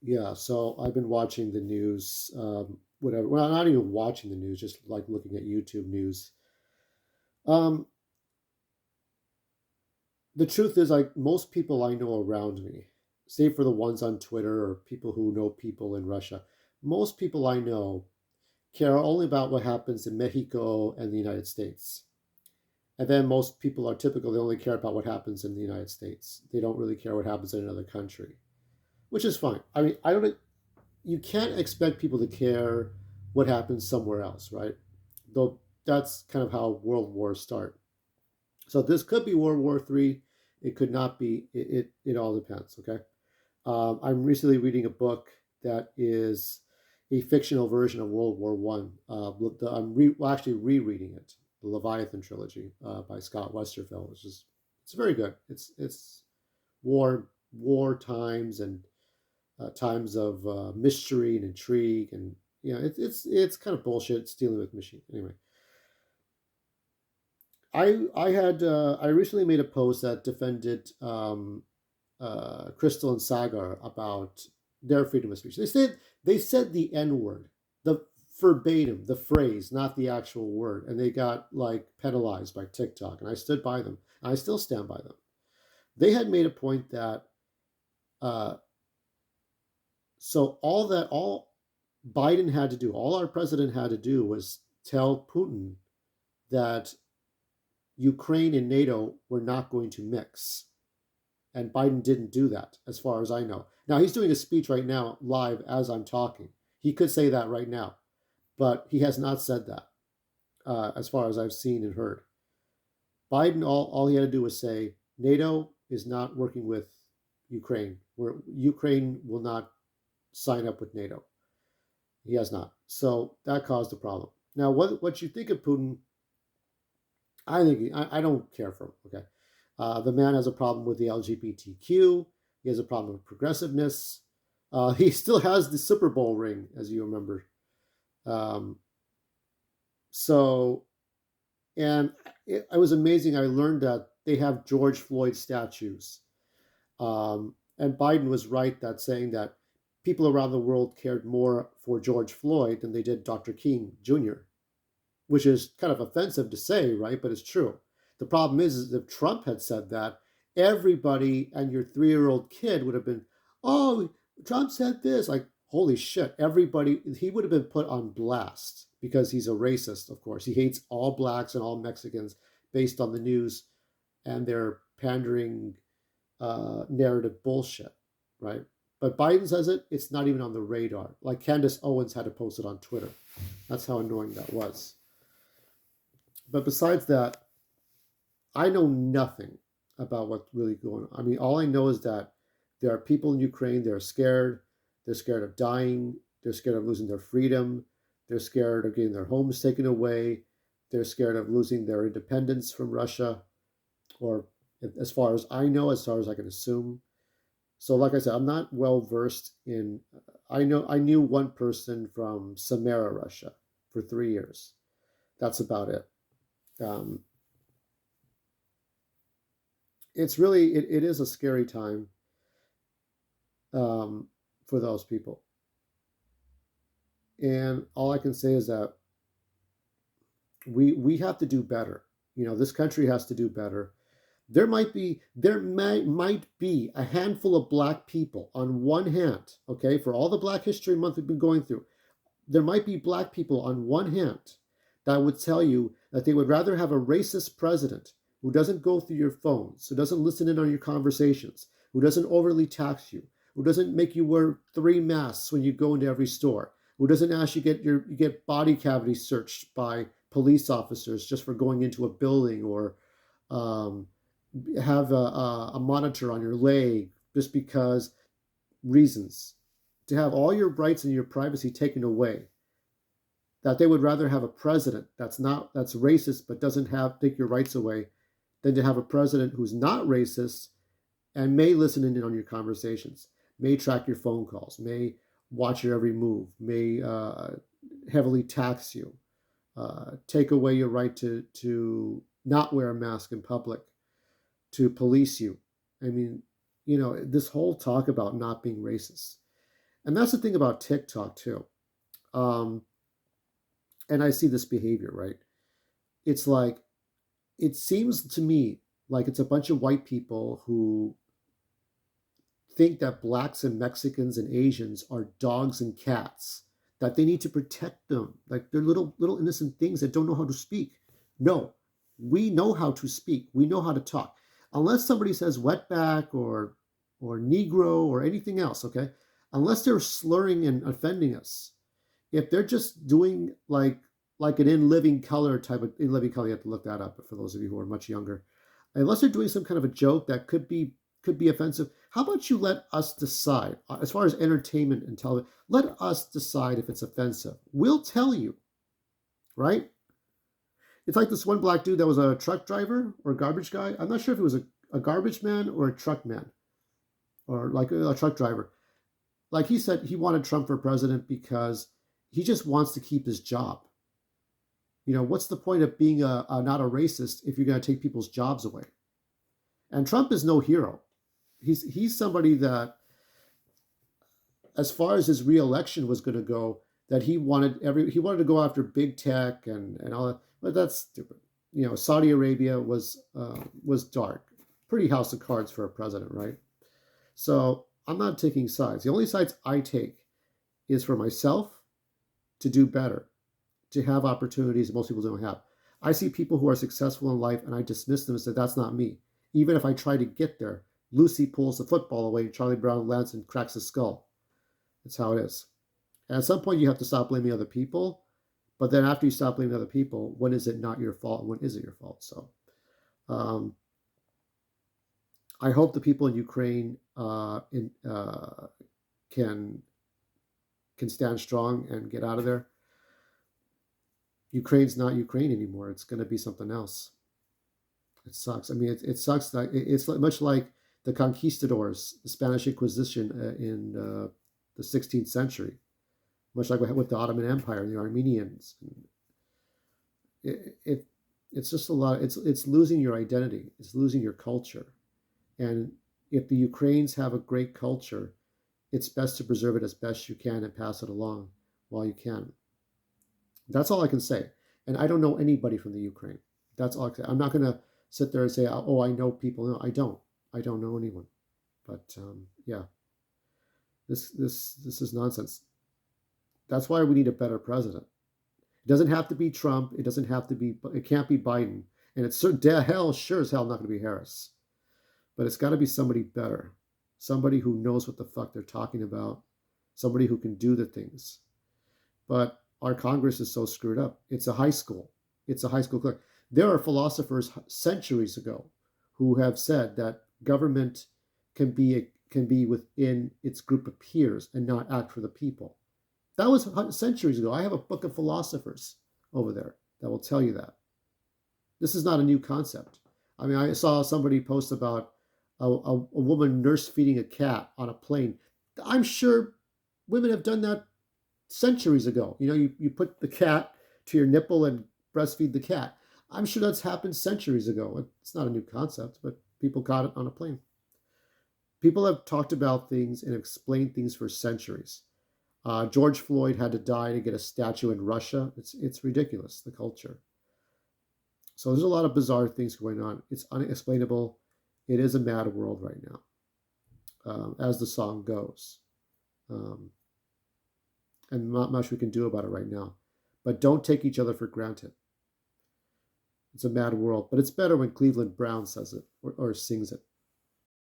Yeah, so I've been watching the news, whatever. Well, not even watching the news, just like looking at YouTube news. Um, the truth is, like most people I know around me, save for the ones on Twitter or people who know people in Russia, most people I know care only about what happens in Mexico and the United States. And then most people are typical, they only care about what happens in the United States. They don't really care what happens in another country, which is fine. I mean, I don't you can't expect people to care what happens somewhere else, right? Though that's kind of how world wars start. So this could be World War III. It could not be. It all depends. Okay. I'm recently reading a book that is a fictional version of World War One. Actually rereading it, the Leviathan trilogy by Scott Westerfeld, which is it's very good. It's war times and times of mystery and intrigue, and it's kind of bullshit. It's dealing with machine anyway. I recently made a post that defended Crystal and Sagar about their freedom of speech. They said the N word, the verbatim, the phrase, not the actual word, and they got like penalized by TikTok, and I stood by them. And I still stand by them. They had made a point that uh, all Biden had to do, all our president had to do was tell Putin that Ukraine and NATO were not going to mix. And Biden didn't do that, as far as I know. Now, he's doing a speech right now, live, as I'm talking. He could say that right now, but he has not said that, as far as I've seen and heard. Biden, all he had to do was say, NATO is not working with Ukraine, where Ukraine will not sign up with NATO. He has not. So that caused a problem. Now, what you think of Putin, I don't care for him. Okay, the man has a problem with the LGBTQ. He has a problem with progressiveness. He still has the Super Bowl ring, as you remember. Um, so, and it was amazing. I learned that they have George Floyd statues. And Biden was right that saying that people around the world cared more for George Floyd than they did Dr. King Jr., which is kind of offensive to say, right? But it's true. The problem is if Trump had said that, everybody and your 3-year-old kid would have been, oh, Trump said this. Like, holy shit, everybody, he would have been put on blast because he's a racist, of course. He hates all blacks and all Mexicans based on the news and their pandering narrative bullshit, right? But Biden says it, it's not even on the radar. Like Candace Owens had to post it on Twitter. That's how annoying that was. But besides that, I know nothing about what's really going on. I mean, all I know is that there are people in Ukraine, they're scared. They're scared of dying. They're scared of losing their freedom. They're scared of getting their homes taken away. They're scared of losing their independence from Russia, or as far as I know, as far as I can assume. So, like I said, I'm not well versed in. I knew one person from Samara, Russia, for 3 years. That's about it. Um, it's really it is a scary time um, for those people. And all I can say is that we have to do better. This country has to do better. There might be a handful of black people on one hand, okay, for all the Black History Month we've been going through. There might be black people on one hand that would tell you that they would rather have a racist president who doesn't go through your phones, who doesn't listen in on your conversations, who doesn't overly tax you, who doesn't make you wear 3 masks when you go into every store, who doesn't ask you get body cavity searched by police officers just for going into a building, or um, have a monitor on your leg just because reasons, to have all your rights and your privacy taken away. That they would rather have a president that's racist but doesn't have take your rights away, than to have a president who's not racist and may listen in on your conversations, may track your phone calls, may watch your every move, may heavily tax you, take away your right to not wear a mask in public, to police you. I mean, this whole talk about not being racist. And that's the thing about TikTok too. Um, and I see this behavior, right? It's like, it seems to me like it's a bunch of white people who think that blacks and Mexicans and Asians are dogs and cats, that they need to protect them, like they're little innocent things that don't know how to speak. No, we know how to speak. We know how to talk. Unless somebody says wetback or Negro or anything else, okay? Unless they're slurring and offending us, if they're just doing like an In Living Color type of In Living Color, you have to look that up. But for those of you who are much younger, unless they're doing some kind of a joke that could be offensive, how about you let us decide as far as entertainment and television? Let us decide if it's offensive. We'll tell you, right? It's like this one black dude that was a truck driver or a garbage guy. I'm not sure if it was a garbage man or a truck man or like a truck driver. Like he said, he wanted Trump for president because he just wants to keep his job. What's the point of being not a racist if you're going to take people's jobs away? And Trump is no hero. He's somebody that, as far as his reelection was going to go, that he wanted to go after big tech and all that, but that's stupid. Saudi Arabia was dark, pretty house of cards for a president, right? So I'm not taking sides. The only sides I take is for myself to do better, to have opportunities that most people don't have. I see people who are successful in life and I dismiss them and say, that's not me. Even if I try to get there, Lucy pulls the football away and Charlie Brown lands and cracks his skull. That's how it is. And at some point, you have to stop blaming other people. But then after you stop blaming other people, when is it not your fault and when is it your fault? So um, I hope the people in Ukraine can stand strong and get out of there. Ukraine's not Ukraine anymore. It's going to be something else. It sucks. I mean, it sucks that it's much like the conquistadors, the Spanish Inquisition in the 16th century, much like with the Ottoman Empire and the Armenians. It's just a lot. It's losing your identity. It's losing your culture. And if the Ukrainians have a great culture, it's best to preserve it as best you can and pass it along while you can. That's all I can say. And I don't know anybody from the Ukraine. That's all I can say. I'm not going to sit there and say, oh, I know people. No, I don't. I don't know anyone. But yeah, this is nonsense. That's why we need a better president. It doesn't have to be Trump. It doesn't have to be. It can't be Biden. And it's sure as hell not going to be Harris. But it's got to be somebody better. Somebody who knows what the fuck they're talking about. Somebody who can do the things. But our Congress is so screwed up. It's a high school. It's a high school clerk. There are philosophers centuries ago who have said that government can be within its group of peers and not act for the people. That was centuries ago. I have a book of philosophers over there that will tell you that. This is not a new concept. I mean, I saw somebody post about a woman nurse feeding a cat on a plane. I'm sure women have done that centuries ago. You put the cat to your nipple and breastfeed the cat. I'm sure that's happened centuries ago. It's not a new concept, but people got it on a plane. People have talked about things and explained things for centuries. George Floyd had to die to get a statue in Russia. It's ridiculous, the culture. So there's a lot of bizarre things going on. It's unexplainable. It is a mad world right now, as the song goes. And not much we can do about it right now. But don't take each other for granted. It's a mad world. But it's better when Cleveland Brown says it or sings it.